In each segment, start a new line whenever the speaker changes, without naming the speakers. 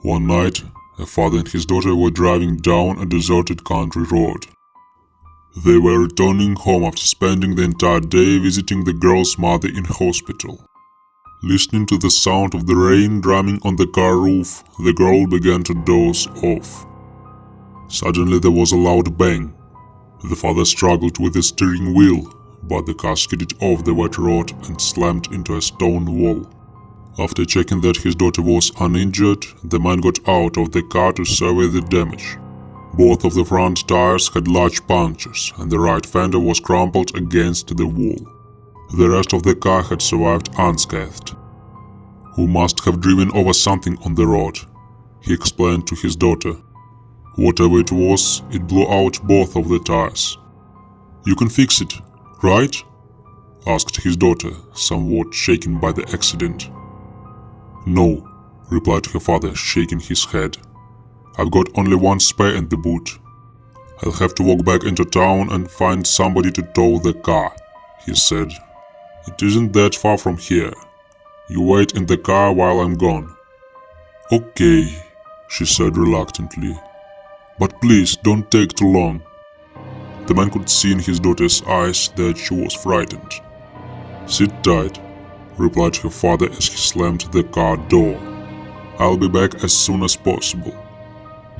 One night, a father and his daughter were driving down a deserted country road. They were returning home after spending the entire day visiting the girl's mother in hospital. Listening to the sound of the rain drumming on the car roof, the girl began to doze off. Suddenly there was a loud bang. The father struggled with the steering wheel, but the car skidded off the wet road and slammed into a stone wall. After checking that his daughter was uninjured, the man got out of the car to survey the damage. Both of the front tires had large punctures, and the right fender was crumpled against the wall. The rest of the car had survived unscathed. "We must have driven over something on the road," he explained to his daughter. "Whatever it was, it blew out both of the tires." "You can fix it, right?" asked his daughter, somewhat shaken by the accident. "No," replied her father, shaking his head. "I've got only one spare in the boot. I'll have to walk back into town and find somebody to tow the car," he said. "It isn't that far from here. You wait in the car while I'm gone." "Okay," she said reluctantly. "But please don't take too long." The man could see in his daughter's eyes that she was frightened. "Sit tight," replied her father as he slammed the car door. "I'll be back as soon as possible."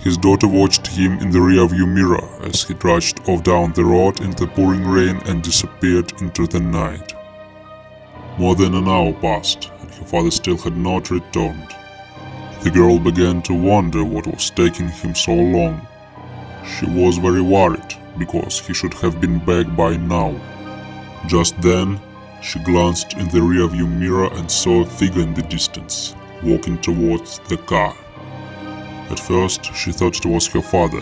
His daughter watched him in the rearview mirror as he trudged off down the road in the pouring rain and disappeared into the night. More than an hour passed, and her father still had not returned. The girl began to wonder what was taking him so long. She was very worried, because he should have been back by now. Just then, she glanced in the rearview mirror and saw a figure in the distance, walking towards the car. At first, she thought it was her father,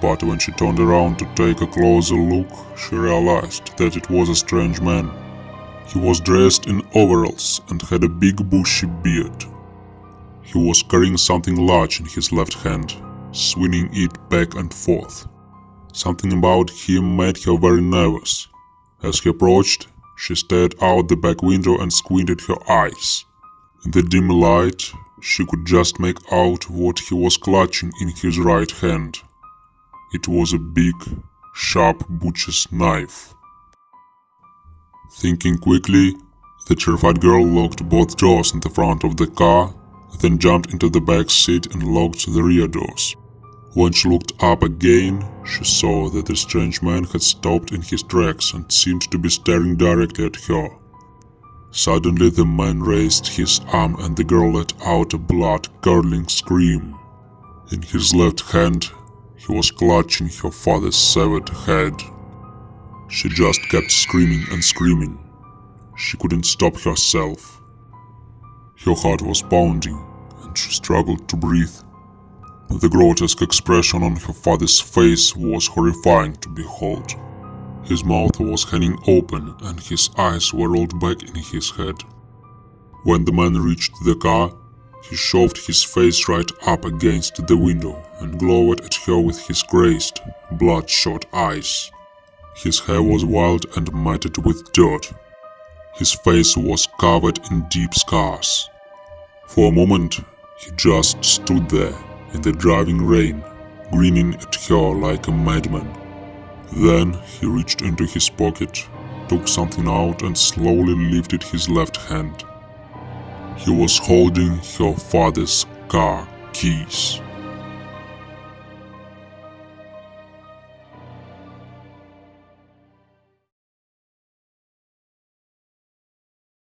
but when she turned around to take a closer look, she realized that it was a strange man. He was dressed in overalls and had a big bushy beard. He was carrying something large in his left hand, swinging it back and forth. Something about him made her very nervous. As he approached, she stared out the back window and squinted her eyes. In the dim light, she could just make out what he was clutching in his right hand. It was a big, sharp butcher's knife. Thinking quickly, the terrified girl locked both doors in the front of the car, then jumped into the back seat and locked the rear doors. When she looked up again, she saw that the strange man had stopped in his tracks and seemed to be staring directly at her. Suddenly the man raised his arm and the girl let out a blood-curdling scream. In his left hand, he was clutching her father's severed head. She just kept screaming and screaming. She couldn't stop herself. Her heart was pounding, and she struggled to breathe. The grotesque expression on her father's face was horrifying to behold. His mouth was hanging open and his eyes were rolled back in his head. When the man reached the car, he shoved his face right up against the window and glowered at her with his crazed, bloodshot eyes. His hair was wild and matted with dirt. His face was covered in deep scars. For a moment, he just stood there in the driving rain, grinning at her like a madman. Then he reached into his pocket, took something out and slowly lifted his left hand. He was holding her father's car keys.